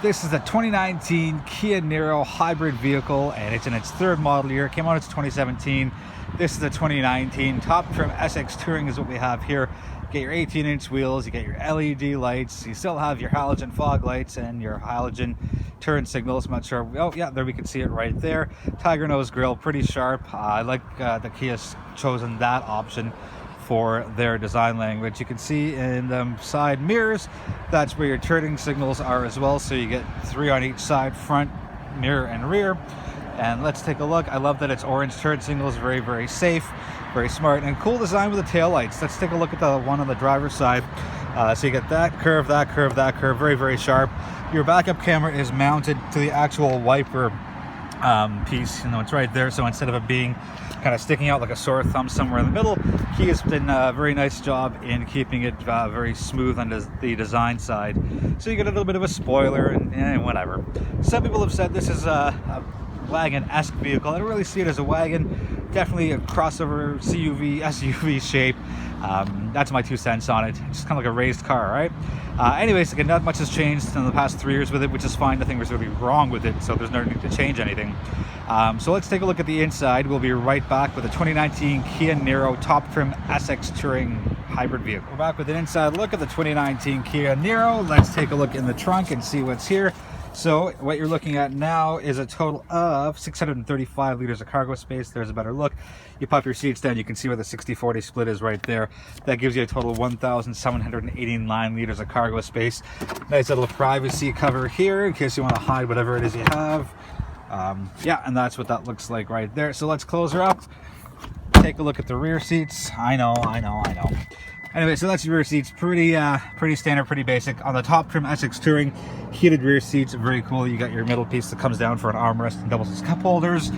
This is a 2019 Kia Niro hybrid vehicle, and it's in its third model year. It came out in 2017. This is the 2019 top trim SX Touring is what we have here. You get your 18-inch wheels, you get your LED lights, you still have your halogen fog lights and your halogen turn signals. I'm not sure. Oh yeah, there we can see it right there. Tiger nose grille, pretty sharp. I like the Kia's chosen that option for their design language. You can see in the side mirrors, that's where your turning signals are as well. So you get 3 on each side, front, mirror, and rear. And let's take a look. I love that it's orange turn signals, very, very safe, very smart, and cool design with the tail lights. Let's take a look at the one on the driver's side. So you get that curve, that curve, that curve, very, very sharp. Your backup camera is mounted to the actual wiper piece, it's right there. So instead of it being kind of sticking out like a sore thumb somewhere in the middle, Kia's done a very nice job in keeping it very smooth on the design side. So you get a little bit of a spoiler and whatever. Some people have said this is a wagon-esque vehicle. I don't really see it as a wagon. Definitely a crossover CUV, SUV shape. That's my 2 cents on it. It's kind of like a raised car, right? Anyways, again, not much has changed in the past 3 years with it, which is fine. Nothing was really wrong with it, so there's no need to change anything. So let's take a look at the inside. We'll be right back with a 2019 Kia Niro top trim SX Touring hybrid vehicle. We're back with an inside look at the 2019 Kia Niro. Let's take a look in the trunk and see what's here. So what you're looking at now is a total of 635 liters of cargo space. There's a better look. You pop your seats down, you can see where the 60-40 split is right there. That gives you a total of 1,789 liters of cargo space. Nice little privacy cover here in case you want to hide whatever it is you have. Yeah, and that's what that looks like right there. So let's close her up. Take a look at the rear seats. I know. Anyway, so that's your rear seats. Pretty standard, pretty basic. On the top trim SX Touring, heated rear seats, very cool. You got your middle piece that comes down for an armrest and doubles as cup holders.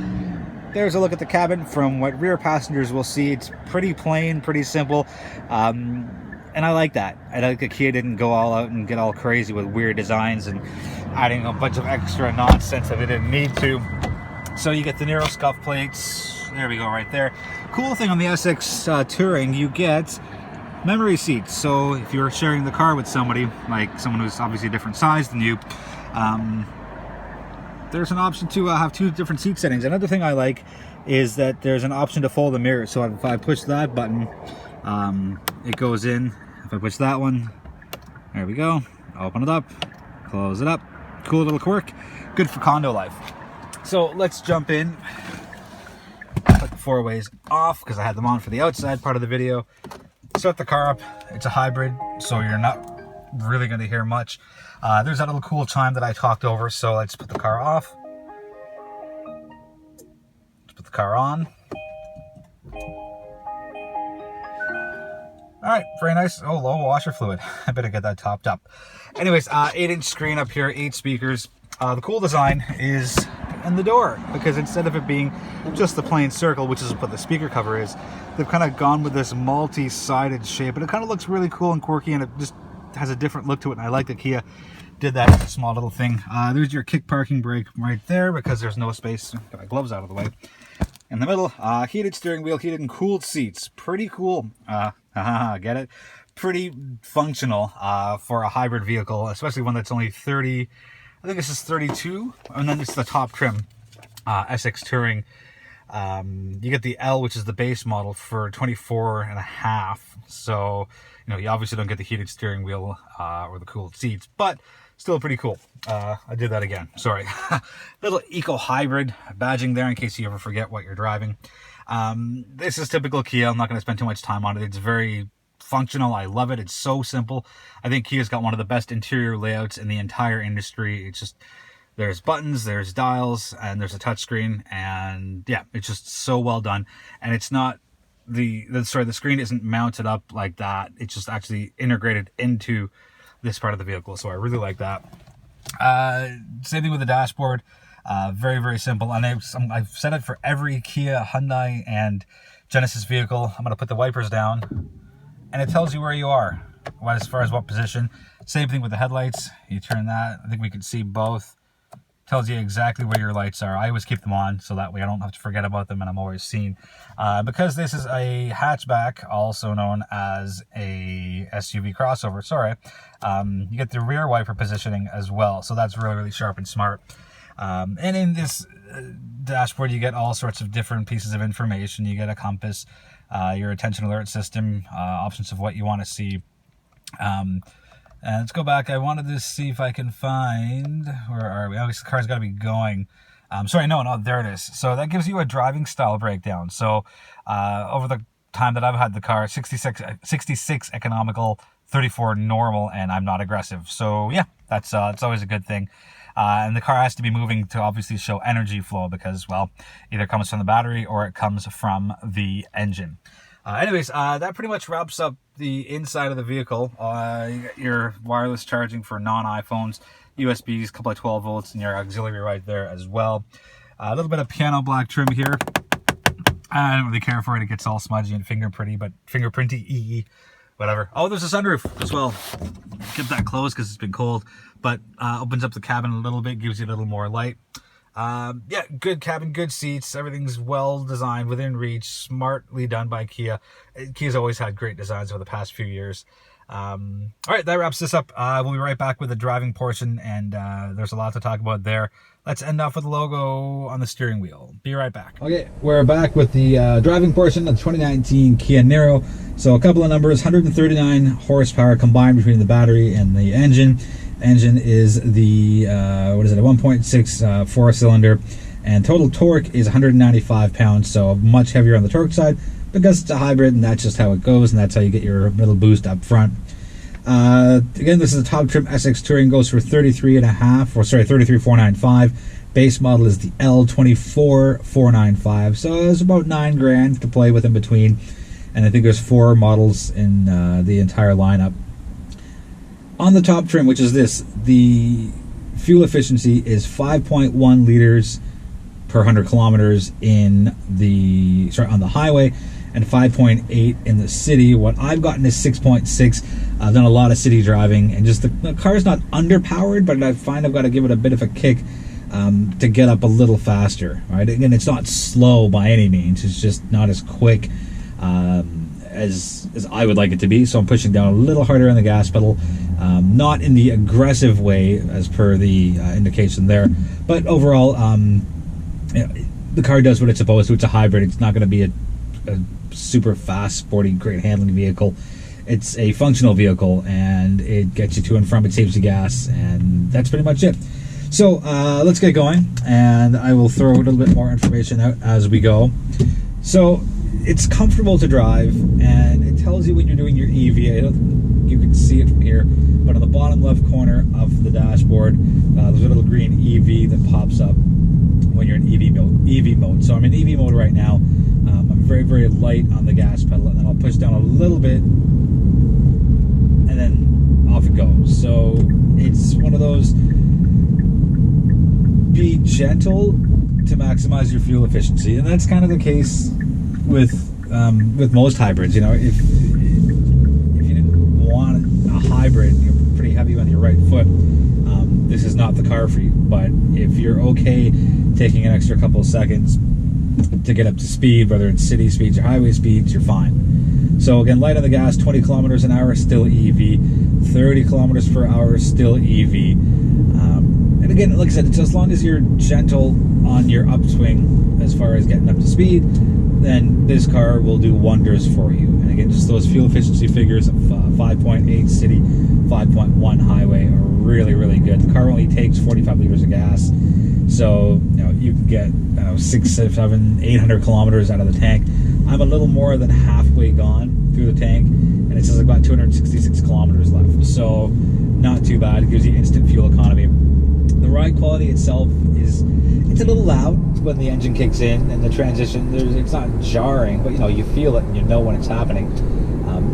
There's a look at the cabin. From what rear passengers will see, it's pretty plain, pretty simple. And I like that. I like that Kia didn't go all out and get all crazy with weird designs and adding a bunch of extra nonsense that they didn't need to. So you get the Niro scuff plates. There we go, right there. Cool thing on the SX Touring, you get memory seats. So if you're sharing the car with somebody, like someone who's obviously a different size than you, there's an option to have 2 different seat settings. Another thing I like is that there's an option to fold the mirror. So if I push that button, it goes in. If I push that one, there we go. Open it up, close it up. Cool little quirk. Good for condo life. So let's jump in. Put the 4-ways off because I had them on for the outside part of the video. Start the car up. It's a hybrid, so you're not really going to hear much. There's that little cool chime that I talked over, so let's put the car off. Let's put the car on. Alright, very nice. Oh, low washer fluid. I better get that topped up. Anyways, 8-inch screen up here, 8 speakers. The cool design is in the door, because instead of it being just the plain circle, which is what the speaker cover is, they've kind of gone with this multi-sided shape, and it kind of looks really cool and quirky, and it just has a different look to it, and I like that Kia did that as a small little thing. There's your kick parking brake right there, because there's no space. Get my gloves out of the way. In the middle, heated steering wheel, heated and cooled seats. Pretty cool. Get it? Pretty functional for a hybrid vehicle, especially one that's only 30, I think this is 32, and then it's the top trim SX Touring. You get the L, which is the base model, for 24.5. So, you obviously don't get the heated steering wheel or the cooled seats, but still pretty cool. I did that again. Sorry. Little eco hybrid badging there in case you ever forget what you're driving. This is typical Kia. I'm not going to spend too much time on it. It's very functional. I love it. It's so simple. I think Kia's got one of the best interior layouts in the entire industry. It's just, there's buttons, there's dials, and there's a touchscreen, and yeah, it's just so well done. And it's not the screen isn't mounted up like that. It's just actually integrated into this part of the vehicle. So I really like that. Same thing with the dashboard. Very, very simple. And I've said it for every Kia, Hyundai, and Genesis vehicle. I'm going to put the wipers down, and it tells you where you are, as far as what position. Same thing with the headlights. You turn that. I think we can see both. tells you exactly where your lights are. I always keep them on so that way I don't have to forget about them and I'm always seen. Because this is a hatchback, also known as a SUV crossover, sorry, you get the rear wiper positioning as well. So that's really, really sharp and smart. And in this dashboard, you get all sorts of different pieces of information. You get a compass, your attention alert system, options of what you want to see. And let's go back. I wanted to see if I can find, where are we? Oh, this car's got to be going. Sorry, no, there it is. So that gives you a driving style breakdown. So over the time that I've had the car, 66 economical, 34 normal, and I'm not aggressive. So yeah, that's it's always a good thing. And the car has to be moving to obviously show energy flow because, well, either it comes from the battery or it comes from the engine. Anyways, that pretty much wraps up the inside of the vehicle. You get your wireless charging for non-iPhones, USBs, a couple of 12 volts, and your auxiliary right there as well. A little bit of piano black trim here. I don't really care for it. It gets all smudgy and fingerprinty, whatever. Oh, there's a sunroof as well. Kept that closed because it's been cold, but opens up the cabin a little bit, gives you a little more light. Yeah, good cabin, good seats, everything's well designed, within reach, smartly done by Kia. Kia's always had great designs over the past few years. All right, that wraps this up. We'll be right back with the driving portion, and there's a lot to talk about there. Let's end off with the logo on the steering wheel. Be right back. Okay, we're back with the driving portion of the 2019 Kia Niro. So a couple of numbers, 139 horsepower combined between the battery and the engine. Engine is the, a 1.6 four-cylinder, and total torque is 195 pounds, so much heavier on the torque side because it's a hybrid, and that's just how it goes, and that's how you get your little boost up front. Again, this is a top trim SX Touring, goes for 33,495. Base model is the L24495, so it's about $9,000 to play with in between, and I think there's 4 models in the entire lineup. On the top trim, which is this, the fuel efficiency is 5.1 liters per 100 kilometers on the highway, and 5.8 in the city. What I've gotten is 6.6. I've done a lot of city driving, and just the car's not underpowered, but I find I've got to give it a bit of a kick to get up a little faster. Right? Again, it's not slow by any means. It's just not as quick as I would like it to be, so I'm pushing down a little harder on the gas pedal, not in the aggressive way as per the indication there, but overall the car does what it's supposed to. It's a hybrid. It's not going to be a super fast, sporty, great handling vehicle. It's a functional vehicle, and it gets you to and from. It saves you gas, and that's pretty much it. So let's get going, and I will throw a little bit more information out as we go. So it's comfortable to drive, and it tells you when you're doing your EV. I don't think you can see it from here, but on the bottom left corner of the dashboard, there's a little green EV that pops up when you're in EV mode. So I'm in EV mode right now. I'm very, very light on the gas pedal, and then I'll push down a little bit, and then off it goes. So it's one of those, be gentle to maximize your fuel efficiency, and that's kind of the case with most hybrids. You know, if you didn't want a hybrid, you're pretty heavy on your right foot, this is not the car for you. But if you're okay taking an extra couple of seconds to get up to speed, whether it's city speeds or highway speeds, you're fine. So again, light on the gas, 20 kilometers an hour, still EV, 30 kilometers per hour, still EV. And again, like I said, it's as long as you're gentle on your upswing as far as getting up to speed, then this car will do wonders for you. And again, just those fuel efficiency figures of 5.8 city, 5.1 highway are really, really good. The car only takes 45 liters of gas, so you know you can get 600, 700, 800 kilometers out of the tank. I'm a little more than halfway gone through the tank, and it says I've got 266 kilometers left, so not too bad. It gives you instant fuel economy. The ride quality itself it's a little loud when the engine kicks in, and the transition, it's not jarring, but you know, you feel it and you know when it's happening.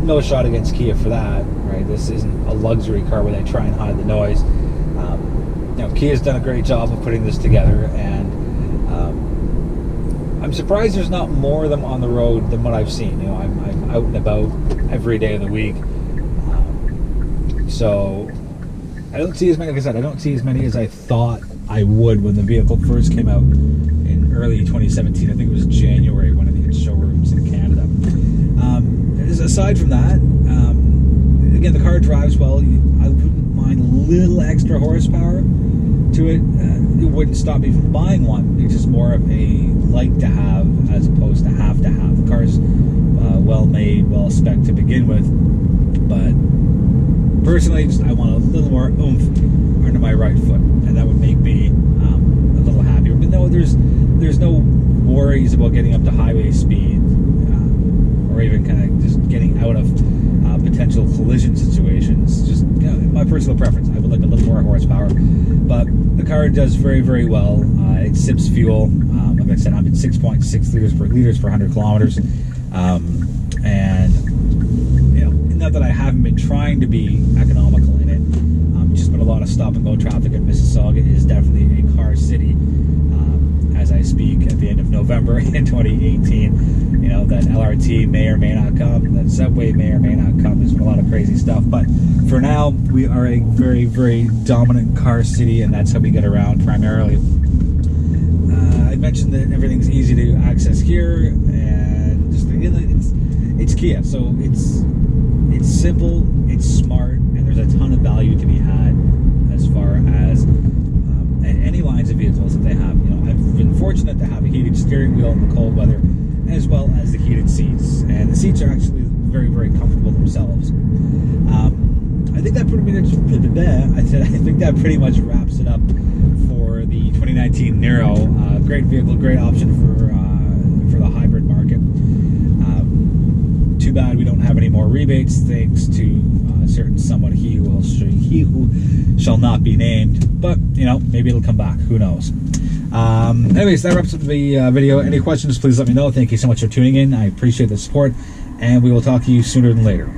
No shot against Kia for that, right? This isn't a luxury car where they try and hide the noise. You know, Kia's done a great job of putting this together, and I'm surprised there's not more of them on the road than what I've seen. You know, I'm out and about every day of the week, so I don't see as many. Like I said, I don't see as many as I thought I would when the vehicle first came out in early 2017. I think it was January when I think it's showrooms in Canada. Aside from that, again, the car drives well. I wouldn't mind a little extra horsepower to it. It wouldn't stop me from buying one. It's just more of a like to have as opposed to have to have. The car's well made, well spec'd to begin with, but personally, I want a little more oomph under my right foot, and that would make me a little happier. But no, there's no worries about getting up to highway speed, or even kind of just getting out of potential collision situations. Just, you know, my personal preference, I would like a little more horsepower, but the car does very, very well. It sips fuel. Like I said, I'm at 6.6 liters per 100 kilometers, and you know, not that I haven't been trying to be economical in it. Just been a lot of stop and go traffic at Mississauga. It is definitely a car city as I speak at the end of November in 2018. You know, that LRT may or may not come, that subway may or may not come. There's been a lot of crazy stuff, but for now we are a very, very dominant car city, and that's how we get around primarily. I mentioned that everything's easy to access here, and just, you know, it's Kia, so it's simple, it's smart, and there's a ton of value to be had as far as any lines of vehicles that they have. You know, I've been fortunate to have a heated steering wheel in the cold weather, as well as the heated seats, and the seats are actually very, very comfortable themselves. I think that pretty much wraps it up for the 2019 Niro. Great vehicle, great option for the hybrid market. Too bad we don't have any more rebates, thanks to certain someone he who shall not be named. But you know, maybe it'll come back. Who knows? Anyways, that wraps up the video. Any questions, please let me know. Thank you so much for tuning in. I appreciate the support, and we will talk to you sooner than later.